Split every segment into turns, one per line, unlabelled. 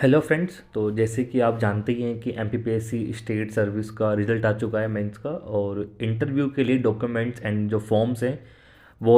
Hello friends. तो जैसे कि आप जानते ही हैं कि एमपीपीएससी स्टेट सर्विस का रिज़ल्ट आ चुका है मेंस का, और इंटरव्यू के लिए डॉक्यूमेंट्स एंड जो फॉर्म्स हैं वो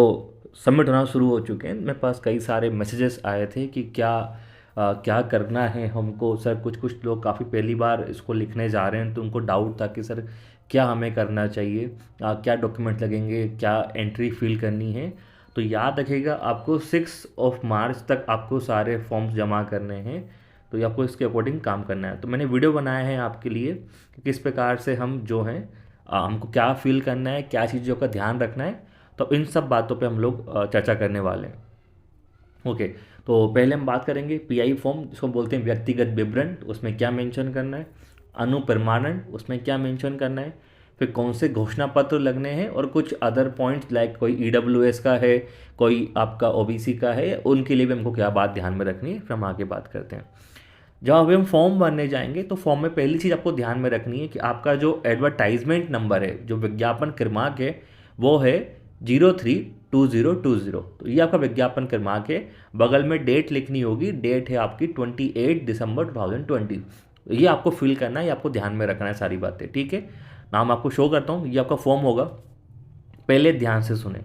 सबमिट होना शुरू हो चुके हैं। मेरे पास कई सारे मैसेजेस आए थे कि क्या करना है हमको। सर कुछ कुछ लोग काफ़ी पहली बार इसको लिखने जा रहे हैं, तो उनको डाउट था कि सर क्या हमें करना चाहिए, क्या डॉक्यूमेंट लगेंगे, क्या एंट्री फिल करनी है। तो याद रखिएगा, आपको 6 मार्च तक आपको सारे फॉर्म्स जमा करने हैं। तो ये आपको इसके अकॉर्डिंग काम करना है। तो मैंने वीडियो बनाया है आपके लिए कि किस प्रकार से हम जो हैं हमको क्या फील करना है, क्या चीज़ों का ध्यान रखना है। तो इन सब बातों पे हम लोग चर्चा करने वाले हैं। ओके। तो पहले हम बात करेंगे पीआई फॉर्म, जिसको बोलते हैं व्यक्तिगत विवरण, उसमें क्या मेंशन करना है। अनुप्रमाणन, उसमें क्या मेंशन करना है। फिर कौन से घोषणा पत्र लगने हैं, और कुछ अदर पॉइंट्स लाइक कोई ईडब्ल्यूएस का है, कोई आपका ओबीसी का है, उनके लिए भी हमको क्या बात ध्यान में रखनी है। फिर हम आगे बात करते हैं। जब अभी हम फॉर्म भरने जाएंगे तो फॉर्म में पहली चीज़ आपको ध्यान में रखनी है कि आपका जो एडवर्टाइजमेंट नंबर है, जो विज्ञापन क्रमांक है, वो है 032020। तो ये आपका विज्ञापन क्रमांक है। बगल में डेट लिखनी होगी, डेट है आपकी 28 दिसंबर 2020। ये आपको फिल करना है, ये आपको ध्यान में रखना है सारी बातें, ठीक है। नाम आपको शो करता हूँ, ये आपका फॉर्म होगा। पहले ध्यान से सुने,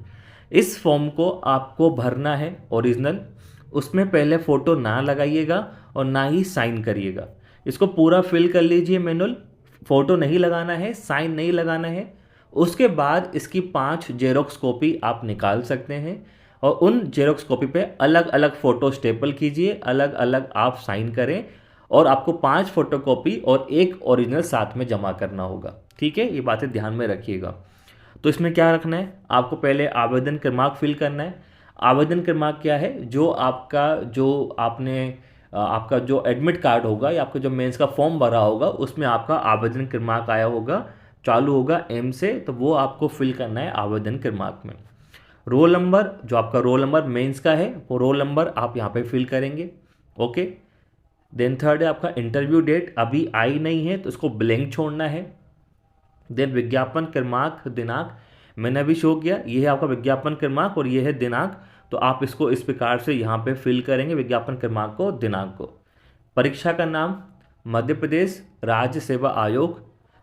इस फॉर्म को आपको भरना है ओरिजिनल। उसमें पहले फ़ोटो ना लगाइएगा और ना ही साइन करिएगा। इसको पूरा फिल कर लीजिए मैनुअल। फ़ोटो नहीं लगाना है, साइन नहीं लगाना है। उसके बाद इसकी 5 जेरोक्स कॉपी आप निकाल सकते हैं, और उन जेरोक्स कॉपी पे अलग अलग फ़ोटो स्टेपल कीजिए, अलग अलग आप साइन करें। और आपको 5 फोटो कॉपी और एक ओरिजिनल साथ में जमा करना होगा, ठीक है। ये बातें ध्यान में रखिएगा। तो इसमें क्या रखना है, आपको पहले आवेदन क्रमांक फिल करना है। आवेदन क्रमांक क्या है, जो आपका जो आपने आपका जो एडमिट कार्ड होगा या आपका जो मेंस का फॉर्म भरा होगा, उसमें आपका आवेदन क्रमांक आया होगा, चालू होगा एम से, तो वो आपको फिल करना है आवेदन क्रमांक में। रोल नंबर, जो आपका रोल नंबर मेंस का है, वो रोल नंबर आप यहाँ पे फिल करेंगे। ओके। देन थर्ड है आपका इंटरव्यू डेट, अभी आई नहीं है तो इसको ब्लैंक छोड़ना है। देन विज्ञापन क्रमांक दिनांक, मैंने अभी शो किया, ये है आपका विज्ञापन क्रमांक और ये है दिनांक। तो आप इसको इस प्रकार से यहाँ पे फिल करेंगे, विज्ञापन क्रमांक को, दिनांक को। परीक्षा का नाम मध्य प्रदेश राज्य सेवा आयोग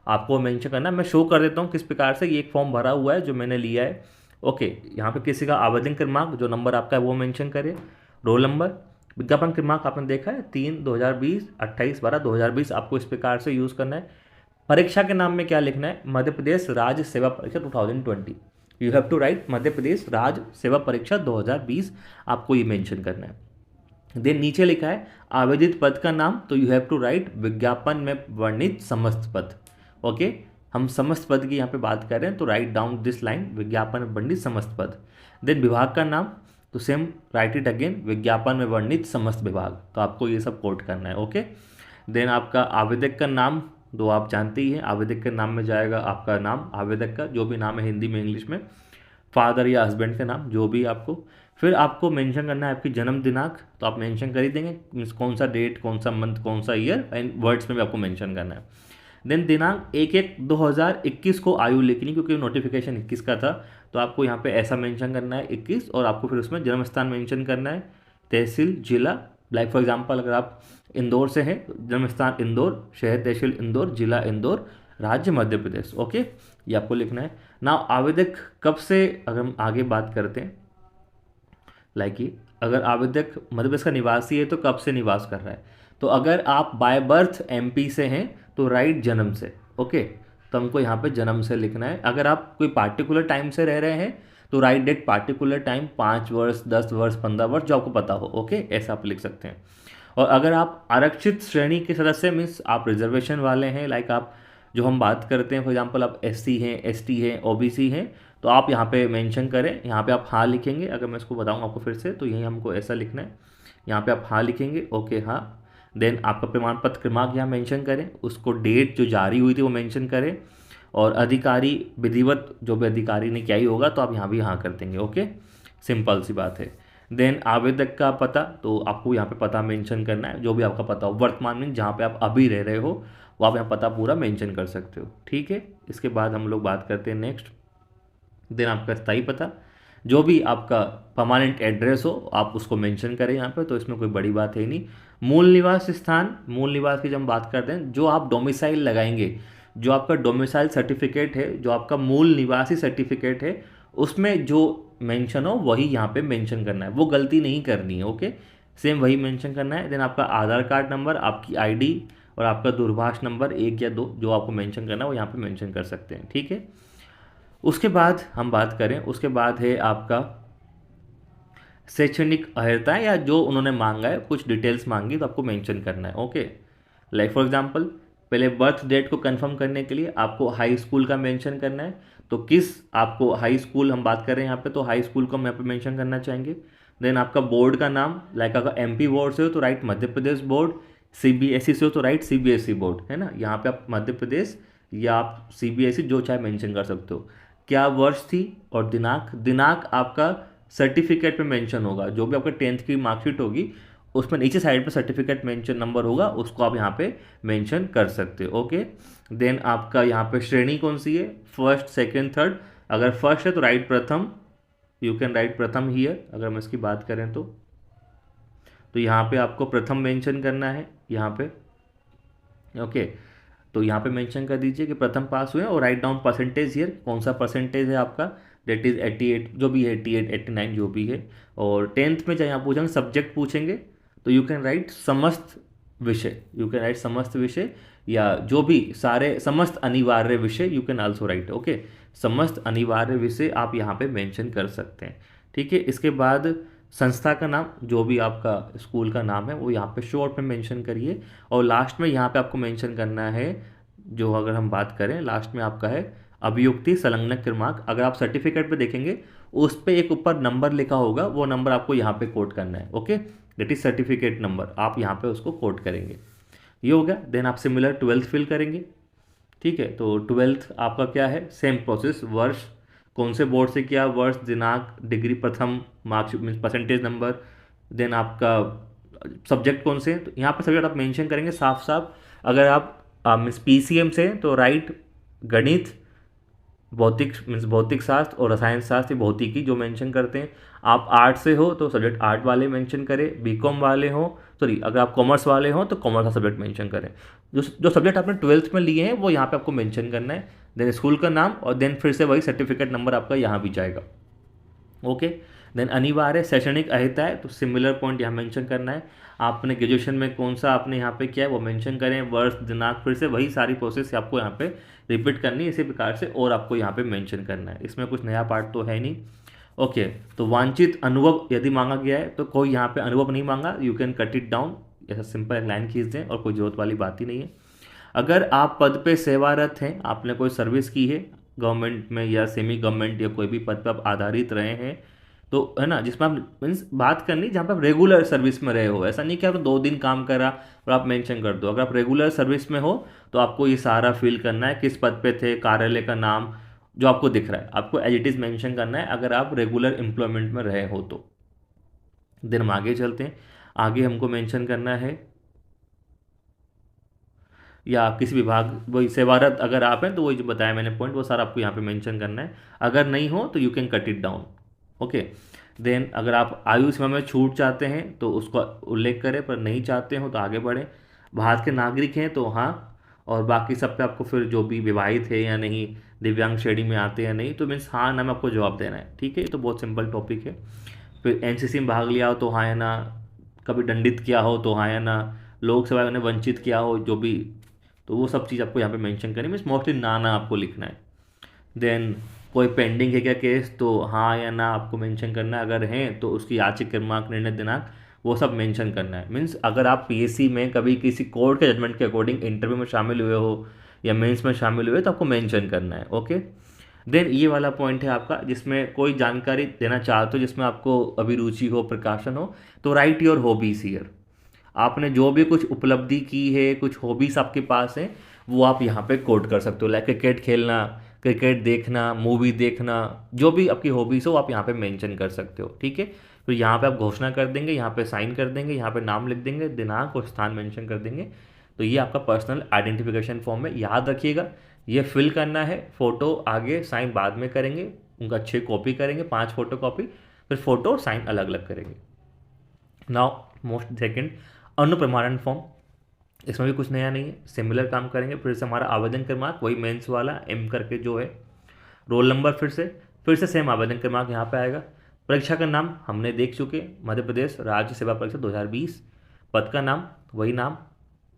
आपको मेंशन करना है। मैं शो कर देता हूँ किस प्रकार से। ये एक फॉर्म भरा हुआ है जो मैंने लिया है। ओके। यहाँ पे किसी का आवेदन क्रमांक, जो नंबर आपका है वो मेंशन करें। रोल नंबर, विज्ञापन क्रमांक आपने देखा है 3/2020, 28/12/2020, आपको इस प्रकार से यूज़ करना है। परीक्षा के नाम में क्या लिखना है, मध्य प्रदेश राज्य सेवा परीक्षा 2020। You have to right Madhya Pradesh राज्य सेवा परीक्षा 2020, आपको ये मेंशन करना है। देन नीचे लिखा है आवेदित पद का नाम, तो यू हैव टू राइट विज्ञापन में वर्णित समस्त पद। ओके। हम समस्त पद की यहाँ पे बात कर रहे हैं, तो राइट डाउन दिस लाइन, विज्ञापन में वर्णित समस्त पद। देन विभाग का नाम, तो सेम राइट इट अगेन, विज्ञापन में वर्णित समस्त विभाग। तो आपको ये सब कोट करना है। ओके। देन आपका आवेदक का नाम, तो आप जानते ही हैं आवेदक के नाम में जाएगा आपका नाम, आवेदक का जो भी नाम है हिंदी में इंग्लिश में, फादर या हस्बैंड का नाम, जो भी आपको। फिर आपको मेंशन करना है आपकी जन्म दिनांक, तो आप मेंशन कर ही देंगे, मीन्स कौन सा डेट, कौन सा मंथ, कौन सा ईयर, एंड वर्ड्स में भी आपको मेंशन करना है। देन दिनांक 1/1/2021 को आयु लिखनी, क्योंकि नोटिफिकेशन 21 का था, तो आपको यहाँ पे ऐसा मेंशन करना है 21, और आपको फिर उसमें जन्म स्थान मेंशन करना है, तहसील, जिला। लाइक फॉर एग्जांपल अगर आप इंदौर से हैं, जन्म स्थान इंदौर, शहर तहसील इंदौर, जिला इंदौर, राज्य मध्य प्रदेश। ओके। ये आपको लिखना है ना। आवेदक कब से, अगर हम आगे बात करते हैं, लाइक ये, अगर आवेदक मध्य प्रदेश का निवासी है तो कब से निवास कर रहा है। तो अगर आप बाय बर्थ एमपी से हैं तो राइट जन्म से। ओके। तो हमको यहाँ पे जन्म से लिखना है। अगर आप कोई पार्टिकुलर टाइम से रह रहे हैं तो राइट डेट पार्टिकुलर टाइम, 5 वर्ष, 10 वर्ष, 15 वर्ष, जो आपको पता हो। ओके। ऐसा आप लिख सकते हैं। और अगर आप आरक्षित श्रेणी के सदस्य, मीन्स आप रिजर्वेशन वाले हैं, लाइक आप जो हम बात करते हैं फॉर एग्जांपल आप एससी हैं, एसटी हैं, ओबीसी हैं, तो आप यहाँ पे मेंशन करें। यहाँ पे आप हाँ लिखेंगे। अगर मैं इसको बताऊँ आपको फिर से, तो यही हमको ऐसा लिखना है। यहाँ पे आप हाँ लिखेंगे। ओके, हाँ। देन आपका प्रमाण पत्र क्रमांक यहाँ मेंशन करें, उसको डेट जो जारी हुई थी वो मेंशन करें, और अधिकारी विधिवत जो भी अधिकारी ने क्या ही होगा, तो आप यहाँ भी हाँ कर देंगे। ओके। सिंपल सी बात है। देन आवेदक का पता, तो आपको यहाँ पे पता मेंशन करना है, जो भी आपका पता हो वर्तमान में, जहाँ पे आप अभी रह रहे हो वो आप यहाँ पता पूरा मेंशन कर सकते हो, ठीक है। इसके बाद हम लोग बात करते हैं नेक्स्ट। देन आपका स्थायी पता, जो भी आपका परमानेंट एड्रेस हो आप उसको मेंशन करें यहाँ पे, तो इसमें कोई बड़ी बात है नहीं। मूल निवास स्थान, मूल निवास की जब हम बात करते हैं, जो आप डोमिसाइल लगाएंगे, जो आपका डोमिसाइल सर्टिफिकेट है, जो आपका मूल निवासी सर्टिफिकेट है, उसमें जो मेंशन हो वही यहाँ पे मेंशन करना है, वो गलती नहीं करनी है। ओके, सेम वही मेंशन करना है। देन आपका आधार कार्ड नंबर, आपकी आईडी और आपका दूरभाष नंबर 1 या 2 जो आपको मेंशन करना है वो यहाँ पे मेंशन कर सकते हैं, ठीक है। उसके बाद हम बात करें, उसके बाद है आपका शैक्षणिक अर्हता, या जो उन्होंने मांगा है कुछ डिटेल्स मांगी तो आपको मेंशन करना है। ओके, लाइक फॉर एग्जांपल, पहले बर्थ डेट को कंफर्म करने के लिए आपको हाई स्कूल का मेंशन करना है। तो किस आपको हाई स्कूल हम बात कर रहे हैं यहाँ पे, तो हाई स्कूल को हम यहाँ पे मेंशन करना चाहेंगे। देन आपका बोर्ड का नाम, लाइक अगर एमपी बोर्ड से हो तो right Madhya Pradesh board, CBSE से हो तो राइट सीबीएसई बोर्ड, है ना। यहाँ पे आप मध्य प्रदेश या आप सीबीएसई जो चाहे मेंशन कर सकते हो। क्या वर्ष थी और दिनांक, दिनांक आपका सर्टिफिकेट पे मेंशन होगा, जो भी आपका 10th की मार्कशीट होगी उसमें नीचे साइड पे सर्टिफिकेट मेंशन नंबर होगा, उसको आप यहाँ पे मेंशन कर सकते हो। ओके, देन आपका यहाँ पे श्रेणी कौन सी है, फर्स्ट सेकंड थर्ड। अगर फर्स्ट है तो राइट प्रथम, यू कैन राइट प्रथम हियर। अगर हम इसकी बात करें तो यहाँ पे आपको प्रथम मेंशन करना है यहाँ पे। ओके, तो यहाँ पे मेंशन कर दीजिए कि प्रथम पास हुए और राइट डाउन परसेंटेज हियर, कौन सा परसेंटेज है आपका, दैट इज़ 88, जो भी है 88 89 जो भी है। और 10th में चाहे यहाँ पूछेंगे सब्जेक्ट पूछेंगे तो यू कैन राइट समस्त विषय, यू कैन राइट समस्त विषय, या जो भी सारे समस्त अनिवार्य विषय you can also right. Okay, समस्त अनिवार्य विषय आप यहाँ पे मेंशन कर सकते हैं, ठीक है। इसके बाद संस्था का नाम, जो भी आपका स्कूल का नाम है वो यहाँ पे शॉर्ट में मेंशन करिए। और लास्ट में यहाँ पे आपको मेंशन करना है, जो अगर हम बात करें लास्ट में आपका है अभियुक्ति संलग्न क्रमांक। अगर आप सर्टिफिकेट पे देखेंगे उस पे एक ऊपर नंबर लिखा होगा, वो नंबर आपको यहाँ पे कोट करना है। Okay, that is certificate number, आप यहाँ पे उसको कोट करेंगे। ये हो गया। देन आप सिमिलर 12th फिल करेंगे, ठीक है। तो 12th आपका क्या है, सेम प्रोसेस, वर्ष कौन से बोर्ड से किया, वर्ष, दिनांक, डिग्री प्रथम, marks means percentage number, then आपका सब्जेक्ट कौन से, तो यहाँ पर सब्जेक्ट आप मेंशन करेंगे साफ साफ। अगर आप मीन्स पीसीएम से तो राइट गणित, भौतिक मीन्स भौतिक शास्त्र और रसायन शास्त्र, भौतिकी जो मेंशन करते हैं। आप आर्ट से हो तो सब्जेक्ट आर्ट वाले मेंशन करें, बीकॉम वाले हो, सॉरी अगर आप कॉमर्स वाले हो तो कॉमर्स का सब्जेक्ट मेंशन करें। जो सब्जेक्ट आपने 12th में लिए हैं वो यहाँ पे आपको मेंशन करना है। देन स्कूल का नाम और देन फिर से वही सर्टिफिकेट नंबर आपका यहाँ भी जाएगा। ओके, देन अनिवार्य शैक्षणिक अर्हता है तो सिमिलर पॉइंट यहाँ मेंशन करना है। आपने ग्रेजुएशन में कौन सा आपने यहाँ पे किया है वो मेंशन करें, वर्ष, दिनांक, फिर से वही सारी प्रोसेस आपको यहाँ पे रिपीट करनी है इसी प्रकार से, और आपको यहाँ पे मेंशन करना है। इसमें कुछ नया पार्ट तो है नहीं। ओके, तो वांछित अनुभव यदि मांगा गया है तो कोई यहाँ पे अनुभव नहीं मांगा, you can cut it down, ऐसा सिंपल एक लाइन खींच दें और कोई जरूरत वाली बात ही नहीं है। अगर आप पद पे सेवारत हैं, आपने कोई सर्विस की है गवर्नमेंट में या सेमी गवर्नमेंट या कोई भी पद पे आप आधारित रहे हैं, तो है ना, जिसमें आप मीन्स बात करनी जहाँ पे आप रेगुलर सर्विस में रहे हो, ऐसा नहीं कि आप 2 दिन काम करा और आप मेंशन कर दो। अगर आप रेगुलर सर्विस में हो तो आपको ये सारा फिल करना है, किस पद पे थे, कार्यालय का नाम जो आपको दिख रहा है आपको एज इट इज़ मेंशन करना है, अगर आप रेगुलर एम्प्लॉयमेंट में रहे हो तो। दिन हम आगे चलते हैं, आगे हमको मेंशन करना है, या आप किसी विभाग वही सेवारत अगर आप हैं तो वही जो बताया मैंने पॉइंट वो सारा आपको यहाँ पे मेंशन करना है। अगर नहीं हो तो you can cut it down. Okay, then अगर आप आयु सीमा में छूट चाहते हैं तो उसको उल्लेख करें, पर नहीं चाहते हो तो आगे बढ़ें। भारत के नागरिक हैं तो हाँ, और बाकी सब पे आपको फिर जो भी विवाहित है या नहीं, दिव्यांग श्रेणी में आते हैं या नहीं, तो मीन्स हाँ ना में आपको जवाब देना है, ठीक है। ये तो बहुत सिंपल टॉपिक है। फिर एनसीसी में भाग लिया हो तो हाँ या ना, कभी दंडित किया हो तो हाँ या ना, लोकसभा में वंचित किया हो जो भी, तो वो सब चीज़ आपको यहाँ पे मेंशन करनी है, मीन्स मोस्टली ना ना आपको लिखना है। देन कोई पेंडिंग है क्या केस, तो हाँ या ना आपको मेंशन करना है, अगर हैं तो उसकी याचिका क्रमांक, निर्णय दिनांक, वो सब मेंशन करना है। मीन्स अगर आप पीएससी में कभी किसी कोर्ट के जजमेंट के अकॉर्डिंग इंटरव्यू में शामिल हुए हो या मेंस में शामिल हुए तो आपको मेंशन करना है। ओके, देन ये वाला पॉइंट है आपका जिसमें कोई जानकारी देना चाहते हो जिसमें आपको अभिरुचि हो, प्रकाशन हो, तो राइट योर हॉबीज हियर। आपने जो भी कुछ उपलब्धि की है, कुछ हॉबीज आपके पास हैं, वो आप यहाँ पे कोट कर सकते हो, लाइक क्रिकेट खेलना, क्रिकेट देखना, मूवी देखना, जो भी आपकी हॉबीज़ हो आप यहाँ पे मेंशन कर सकते हो, ठीक है। तो यहाँ पे आप घोषणा कर देंगे, यहाँ पे साइन कर देंगे, यहाँ पे नाम लिख देंगे, दिनांक और स्थान मेंशन कर देंगे। तो ये आपका पर्सनल आइडेंटिफिकेशन फॉर्म है, याद रखिएगा ये फिल करना है, फोटो आगे साइन बाद में करेंगे, उनका 6 कॉपी करेंगे, 5 फोटो कॉपी, फिर फोटो और साइन अलग अलग करेंगे। नाउ मोस्ट सेकंड, अनुप्रमाणन फॉर्म, इसमें भी कुछ नया नहीं है, सिमिलर काम करेंगे। फिर से हमारा आवेदन क्रमांक वही मेंस वाला एम करके जो है, रोल नंबर फिर से सेम आवेदन क्रमांक यहाँ पे आएगा। परीक्षा का नाम हमने देख चुके, मध्य प्रदेश राज्य सेवा परीक्षा 2020। पद का नाम वही नाम,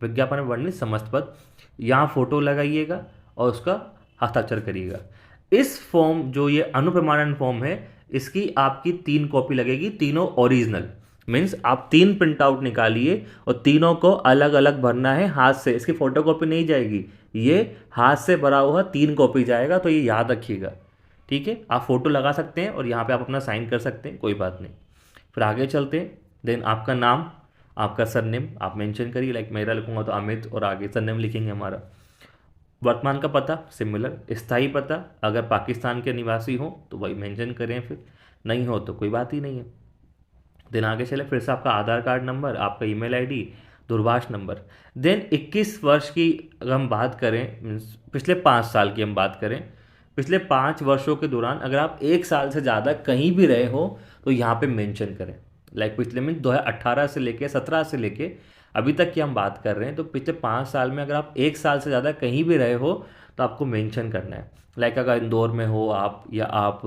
विज्ञापन में वर्णित समस्त पद। यहाँ फोटो लगाइएगा और उसका हस्ताक्षर करिएगा। इस फॉर्म जो ये अनुप्रमाणन फॉर्म है, इसकी आपकी 3 कॉपी लगेगी, तीनों ओरिजिनल। मीन्स आप 3 प्रिंट आउट निकालिए और तीनों को अलग अलग भरना है हाथ से, इसकी फोटो कॉपी नहीं जाएगी, ये हाथ से भरा हुआ 3 कॉपी जाएगा, तो ये याद रखिएगा, ठीक है। आप फोटो लगा सकते हैं और यहाँ पे आप अपना साइन कर सकते हैं, कोई बात नहीं। फिर आगे चलते हैं। देन आपका नाम, आपका सरनेम आप मेंशन करिए, लाइक मेरा लिखूंगा तो अमित और आगे सरनेम लिखेंगे हमारा। वर्तमान का पता सिमिलर, स्थायी पता अगर पाकिस्तान के निवासी हो तो वही मेंशन करें, फिर नहीं हो तो कोई बात ही नहीं है। देन आगे चले, फिर से आपका आधार कार्ड नंबर, आपका ईमेल आईडी, दूरभाष नंबर। देन 21 वर्ष की अगर हम बात करें, मीन्स पिछले 5 साल की हम बात करें, पिछले 5 वर्षों के दौरान अगर आप 1 साल से ज़्यादा कहीं भी रहे हो तो यहाँ पे मेंशन करें। लाइक पिछले मीन 2018 से लेके 17 से लेके अभी तक की हम बात कर रहे हैं, तो पिछले 5 साल में अगर आप 1 साल से ज़्यादा कहीं भी रहे हो तो आपको मेंशन करना है। लाइक अगर इंदौर में हो आप, या आप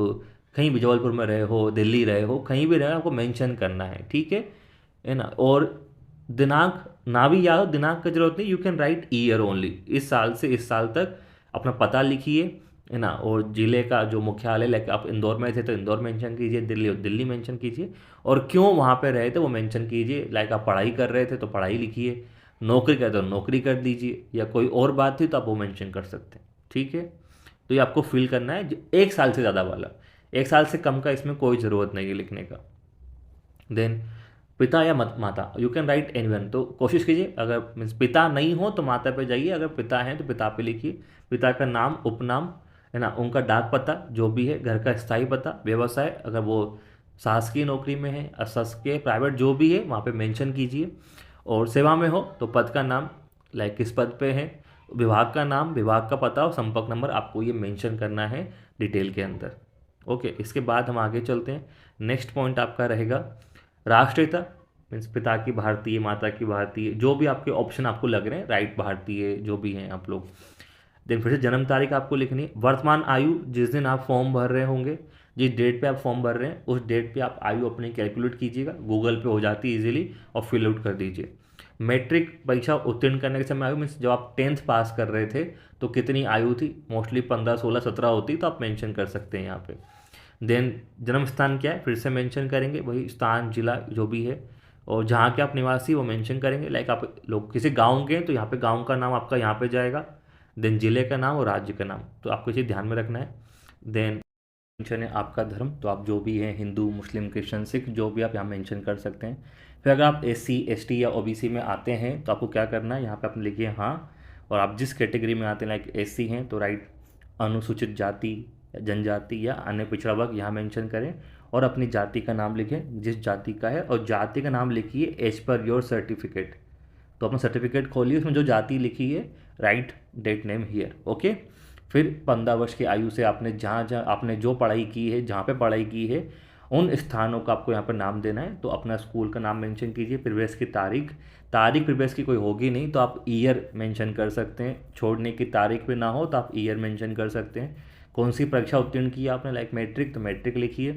कहीं भी जबलपुर में रहे हो, दिल्ली रहे हो, कहीं भी रहे हो, आपको मेंशन करना है, ठीक है ना। और दिनांक ना भी याद हो, दिनांक की जरूरत नहीं, you can write year only, इस साल से इस साल तक अपना पता लिखिए, है ना। और जिले का जो मुख्यालय, लाइक आप इंदौर में थे तो इंदौर मेंशन कीजिए, दिल्ली मेंशन कीजिए, और क्यों वहाँ पे रहे थे वो मेंशन कीजिए। लाइक आप पढ़ाई कर रहे थे तो पढ़ाई लिखिए, नौकरी कर तो नौकरी कर दीजिए, या कोई और बात थी तो आप वो मेंशन कर सकते हैं, ठीक है। तो ये आपको फिल करना है 1 साल से ज़्यादा वाला, 1 साल से कम का इसमें कोई ज़रूरत नहीं है लिखने का। देन पिता या माता, यू कैन राइट एनीवन, तो कोशिश कीजिए अगर मीन्स पिता नहीं हो तो माता पे जाइए, अगर पिता हैं तो पिता पे लिखिए। पिता का नाम, उपनाम, है ना, उनका डाक पता जो भी है, घर का स्थायी पता, व्यवसाय अगर वो शासकीय नौकरी में है, अशासकीय प्राइवेट जो भी है वहाँ पे मेंशन कीजिए। और सेवा में हो तो पद का नाम, लाइक किस पद पे है, विभाग का नाम, विभाग का पता और संपर्क नंबर आपको ये मेंशन करना है डिटेल के अंदर। ओके, इसके बाद हम आगे चलते हैं। नेक्स्ट पॉइंट आपका रहेगा राष्ट्रीयता, मीन्स पिता की भारतीय, माता की भारतीय, जो भी आपके ऑप्शन आपको लग रहे हैं, राइट भारतीय जो भी हैं आप लोग। देन फिर से जन्म तारीख आपको लिखनी है। वर्तमान आयु, जिस दिन आप फॉर्म भर रहे होंगे, जिस डेट पे आप फॉर्म भर रहे हैं उस डेट पे आप आयु अपनी कैलकुलेट कीजिएगा, गूगल पे हो जाती है इजीली, और फिल आउट कर दीजिए। मैट्रिक परीक्षा उत्तीर्ण करने के समय आयु, मीन्स जब आप 10th पास कर रहे थे तो कितनी आयु थी, मोस्टली 15, 16, 17 होती, तो आप मेंशन कर सकते हैं यहाँ पे। देन जन्म स्थान क्या है, फिर से मेंशन करेंगे, वही स्थान, जिला जो भी है, और जहाँ के आप निवासी वो मेंशन करेंगे। लाइक आप लोग किसी गांव के हैं तो यहाँ पे गांव का नाम आपका यहाँ पे जाएगा। देन जिले का नाम और राज्य का नाम, तो आपको इसे ध्यान में रखना है। देन मेंशन है आपका धर्म, तो आप जो भी हैं हिंदू, मुस्लिम, क्रिश्चियन, सिख, जो भी आप यहाँ मेंशन कर सकते हैं। फिर अगर आप SC ST या OBC में आते हैं तो आपको क्या करना है, यहाँ पे आप लिखिए हाँ, और आप जिस कैटेगरी में आते हैं, लाइक SC हैं तो राइट अनुसूचित जाति, जनजाति या अन्य पिछड़ा वर्ग यहाँ मेंशन करें, और अपनी जाति का नाम लिखें जिस जाति का है, और जाति का नाम लिखिए एज पर योर सर्टिफिकेट। तो अपना सर्टिफिकेट खोलिए, उसमें जो जाति लिखी है write date name here, okay. फिर 15 वर्ष की आयु से आपने जहाँ जहाँ आपने जो पढ़ाई की है, जहाँ पे पढ़ाई की है, उन स्थानों का आपको यहाँ पर नाम देना है। तो अपना स्कूल का नाम मेंशन कीजिए, प्रवेश की तारीख, प्रवेश की कोई होगी नहीं तो आप ईयर मेंशन कर सकते हैं, छोड़ने की तारीख पे ना हो तो आप ईयर मेंशन कर सकते हैं। कौन सी परीक्षा उत्तीर्ण की आपने, लाइक मैट्रिक तो मैट्रिक लिखिए।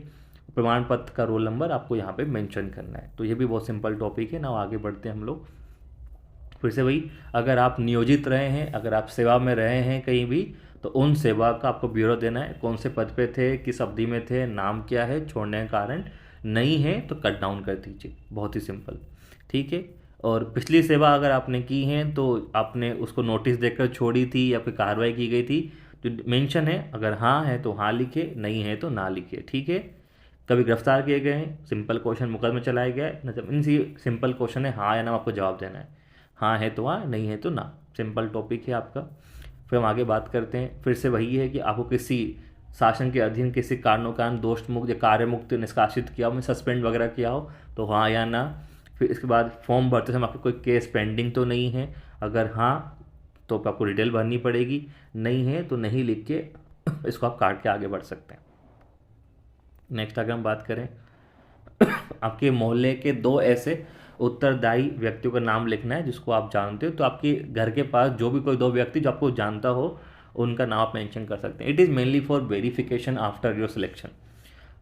प्रमाण पत्र का रोल नंबर आपको यहाँ पे मेंशन करना है। तो ये भी बहुत सिंपल टॉपिक है ना। आगे बढ़ते हैं हम लोग। फिर से वही, अगर आप नियोजित रहे हैं, अगर आप सेवा में रहे हैं कहीं भी, तो उन सेवा का आपको ब्यूरो देना है, कौन से पद पे थे, किस अवधि में थे, नाम क्या है, छोड़ने का कारण नहीं है तो कट डाउन कर दीजिए, बहुत ही सिंपल, ठीक है। और पिछली सेवा अगर आपने की है तो आपने उसको नोटिस देकर छोड़ी थी या फिर कार्रवाई की गई थी, तो मेंशन है, अगर हाँ है तो हाँ लिखे, नहीं है तो ना लिखे, ठीक है। कभी गिरफ्तार किए गए हैं, सिंपल क्वेश्चन, मुकदमे चलाया गया है, मतलब इनसे सिंपल क्वेश्चन है, हाँ या ना, आपको जवाब देना है, हाँ है तो हाँ, नहीं है तो ना, सिंपल टॉपिक है आपका। फिर हम आगे बात करते हैं। फिर से वही है कि आपको किसी शासन के अधीन किसी कारणों कारण दोष मुक्त या कार्य मुक्त निष्कासित किया हो, सस्पेंड वगैरह किया हो तो हाँ या ना। फिर इसके बाद फॉर्म भरते समय आपको कोई केस पेंडिंग तो नहीं है, अगर हाँ तो आपको डिटेल भरनी पड़ेगी, नहीं है तो नहीं लिख के इसको आप काट के आगे बढ़ सकते हैं। नेक्स्ट अगर हम बात करें आपके मोहल्ले के 2 ऐसे उत्तरदायी व्यक्तियों का नाम लिखना है जिसको आप जानते हो। तो आपके घर के पास जो भी कोई 2 व्यक्ति जो आपको जानता हो उनका नाम आप मेंशन कर सकते हैं। It is mainly for verification after your selection,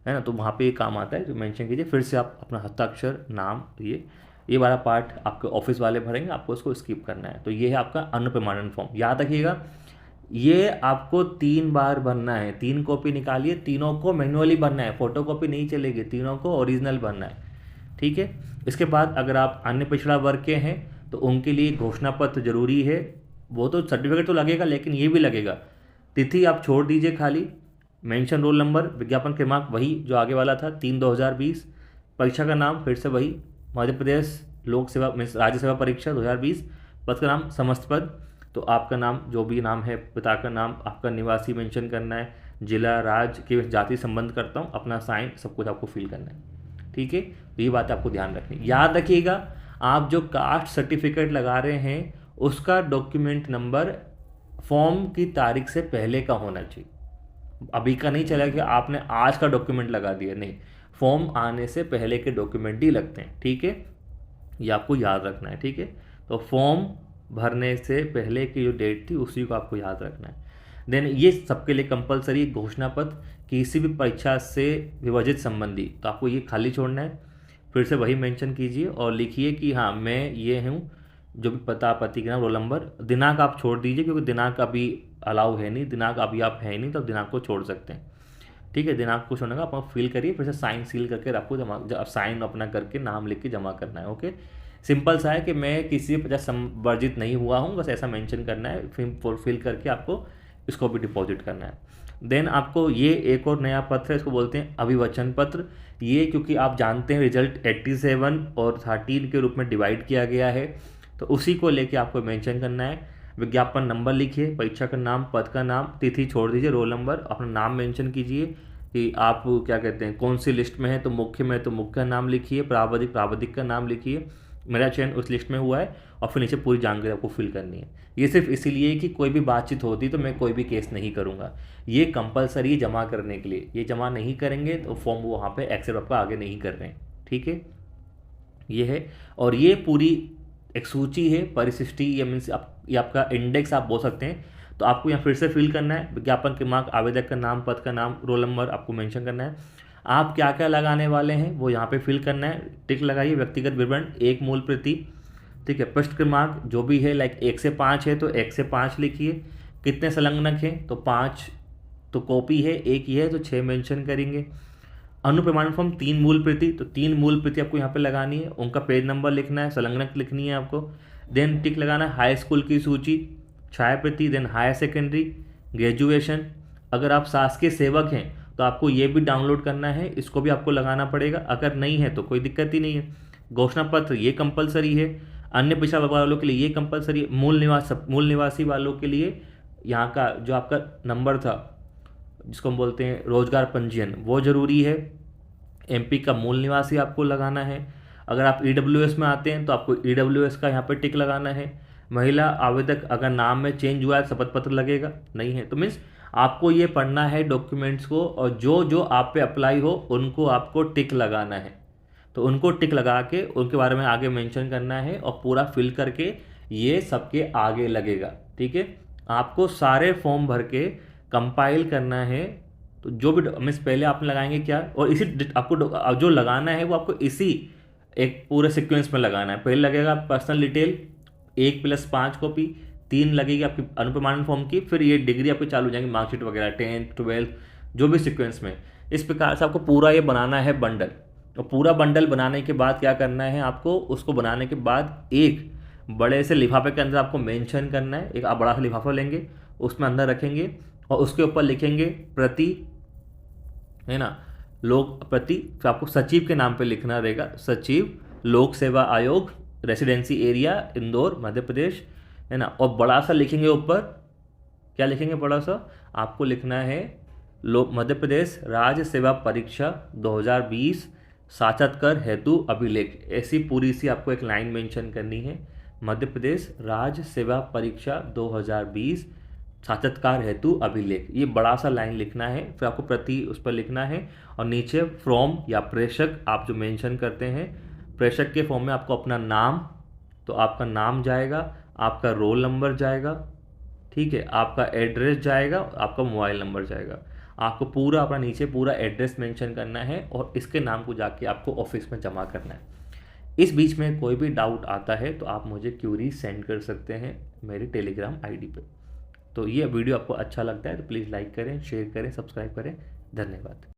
है ना। तो वहाँ पे ये काम आता है, जो मेंशन कीजिए। फिर से आप अपना हस्ताक्षर, नाम, ये वाला पार्ट आपके ऑफिस वाले भरेंगे, आपको इसको स्किप करना है। तो ये है आपका अन्न प्रमाणन फॉर्म। याद रखिएगा ये आपको 3 बार भरना है, 3 कॉपी निकालिए, तीनों को मैनुअली भरना है, फोटो कॉपी नहीं चलेगी, तीनों को ओरिजिनल भरना है, ठीक है। इसके बाद अगर आप अन्य पिछड़ा वर्ग के हैं तो उनके लिए घोषणा पत्र जरूरी है। वो तो सर्टिफिकेट तो लगेगा लेकिन ये भी लगेगा। तिथि आप छोड़ दीजिए खाली, मेंशन रोल नंबर, विज्ञापन क्रमांक वही जो आगे वाला था 3/2020, परीक्षा का नाम फिर से वही मध्य प्रदेश लोक सेवा राज्य सेवा परीक्षा 2020, पद का नाम समस्त पद। तो आपका नाम जो भी नाम है, पिता का नाम, आपका निवासी मेंशन करना है, जिला, राज्य के जाति संबंध करता हूँ, अपना साइन, सब कुछ आपको फिल करना है, ठीक है। तो ये बात आपको ध्यान रखनी। याद रखिएगा आप जो कास्ट सर्टिफिकेट लगा रहे हैं उसका डॉक्यूमेंट नंबर फॉर्म की तारीख से पहले का होना चाहिए। अभी का नहीं चला कि आपने आज का डॉक्यूमेंट लगा दिया, नहीं, फॉर्म आने से पहले के डॉक्यूमेंट ही लगते हैं, ठीक है। ये आपको याद रखना है, ठीक है। तो फॉर्म भरने से पहले की जो डेट थी उसी को आपको याद रखना है। देन ये सबके लिए कंपलसरी घोषणा पत्र किसी भी परीक्षा से विभाजित संबंधी, तो आपको ये खाली छोड़ना है। फिर से वही मेंशन कीजिए और लिखिए कि हाँ मैं ये हूँ, जो भी पता, पति का नाम, रोल नंबर, दिनांक आप छोड़ दीजिए क्योंकि दिनांक अभी अलाउ है नहीं, दिनांक अभी आप है नहीं, तो दिनांक को छोड़ सकते हैं, ठीक है। दिनांक को छोड़ने का आप फिल करिए, फिर से साइन सील करके आपको जमा, साइन अपना करके नाम लिख के जमा करना है, ओके। सिंपल सा है कि मैं किसी वजह संवर्जित नहीं हुआ हूँ, बस ऐसा मेंशन करना है, फिल करके आपको इसको भी डिपॉजिट करना है। देन आपको ये एक और नया पत्र है, इसको बोलते हैं अभिवचन पत्र। ये क्योंकि आप जानते हैं रिजल्ट 87 और 13 के रूप में डिवाइड किया गया है, तो उसी को लेके आपको मेंशन करना है। विज्ञापन नंबर लिखिए, परीक्षा का नाम, पद का नाम, तिथि छोड़ दीजिए, रोल नंबर, अपना नाम मेंशन कीजिए कि आप क्या कहते हैं, कौन सी लिस्ट में है, तो मुख्य में तो मुख्य का नाम लिखिए, प्रावधिक का नाम लिखिए, मेरा चयन उस लिस्ट में हुआ है, और फिर नीचे पूरी जानकारी आपको फिल करनी है। ये सिर्फ इसीलिए कि कोई भी बातचीत होती तो मैं कोई भी केस नहीं करूँगा, ये कंपलसरी जमा करने के लिए। ये जमा नहीं करेंगे तो फॉर्म वहाँ पे एक्सेप्ट आपका आगे नहीं कर रहे हैं, ठीक है। ये है, और ये पूरी एक सूची है, परिशिष्टि, ये मीन्स ये आपका इंडेक्स आप बोल सकते हैं। तो आपको यहाँ फिर से फिल करना है, विज्ञापन क्रमांक, आवेदक का नाम, पद का नाम, रोल नंबर आपको मेंशन करना है। आप क्या क्या लगाने वाले हैं वो यहाँ पे फिल करना है, टिक लगाइए। व्यक्तिगत विवरण 1 मूल प्रति, ठीक है। पृष्ठ क्रमांक जो भी है, लाइक 1 से 5 है तो 1 से 5 लिखिए। कितने संलग्नक हैं तो 5, तो कॉपी है 1 ही है तो 6 मेंशन करेंगे। अनुप्रमाण फॉर्म 3 मूल प्रति, तो 3 मूल प्रति आपको यहाँ पे लगानी है, उनका पेज नंबर लिखना है, संलग्नक लिखनी है आपको। देन टिक लगाना है हाई स्कूल की सूची, छाया प्रति, देन हायर सेकेंडरी, ग्रेजुएशन। अगर आप शासकीय सेवक हैं तो आपको ये भी डाउनलोड करना है, इसको भी आपको लगाना पड़ेगा। अगर नहीं है तो कोई दिक्कत ही नहीं है। घोषणा पत्र ये कंपलसरी है, अन्य पिछड़ा वर्ग वालों के लिए ये कंपलसरी है, मूल निवासी वालों के लिए यहाँ का जो आपका नंबर था जिसको हम बोलते हैं रोजगार पंजीयन, वो ज़रूरी है। एमपी का मूल निवासी आपको लगाना है। अगर आप ईडब्ल्यूएस में आते हैं तो आपको ईडब्ल्यूएस का यहाँ पे टिक लगाना है। महिला आवेदक अगर नाम में चेंज हुआ है शपथ पत्र लगेगा, नहीं है तो मीन्स आपको ये पढ़ना है डॉक्यूमेंट्स को, और जो जो आप पे अप्लाई हो उनको आपको टिक लगाना है। तो उनको टिक लगा के उनके बारे में आगे मेंशन करना है और पूरा फिल करके ये सबके आगे लगेगा, ठीक है। आपको सारे फॉर्म भर के कंपाइल करना है। तो जो भी मीन्स पहले आपने लगाएंगे क्या, और इसी आपको जो लगाना है वो आपको इसी एक पूरे सीक्वेंस में लगाना है। पहले लगेगा पर्सनल डिटेल 1+5 कॉपी, 3 लगेगी आपकी अनुप्रमाणन फॉर्म की, फिर ये डिग्री आपकी चालू हो जाएंगी, मार्कशीट वगैरह, 10th 12th जो भी सीक्वेंस में। इस प्रकार से आपको पूरा ये बनाना है बंडल। और पूरा बंडल बनाने के बाद क्या करना है आपको, उसको बनाने के बाद एक बड़े से लिफाफे के अंदर आपको मेंशन करना है। एक आप बड़ा सा लिफाफा लेंगे, उसमें अंदर रखेंगे और उसके ऊपर लिखेंगे प्रति, है ना, लोक प्रति, फिर आपको सचिव के नाम पे लिखना रहेगा, सचिव लोक सेवा आयोग, रेसिडेंसी एरिया इंदौर मध्य प्रदेश, है ना। और बड़ा सा लिखेंगे ऊपर, क्या लिखेंगे बड़ा सा, आपको लिखना है मध्य प्रदेश राज्य सेवा परीक्षा 2020 साक्षात्कार हेतु अभिलेख। ऐसी पूरी सी आपको एक लाइन मेंशन करनी है, मध्य प्रदेश राज्य सेवा परीक्षा 2020 साक्षात्कार हेतु अभिलेख, ये बड़ा सा लाइन लिखना है, फिर आपको प्रति उस पर लिखना है, और नीचे फ्रॉम या प्रेषक आप जो मेंशन करते हैं, प्रेषक के फॉर्म में आपको अपना नाम, तो आपका नाम जाएगा, आपका रोल नंबर जाएगा, ठीक है, आपका एड्रेस जाएगा, आपका मोबाइल नंबर जाएगा। आपको पूरा अपना नीचे पूरा एड्रेस मेंशन करना है और इसके नाम को जाके आपको ऑफिस में जमा करना है। इस बीच में कोई भी डाउट आता है तो आप मुझे क्यूरी सेंड कर सकते हैं मेरे टेलीग्राम आईडी पे। तो ये वीडियो आपको अच्छा लगता है तो प्लीज़ लाइक करें, शेयर करें, सब्सक्राइब करें। धन्यवाद।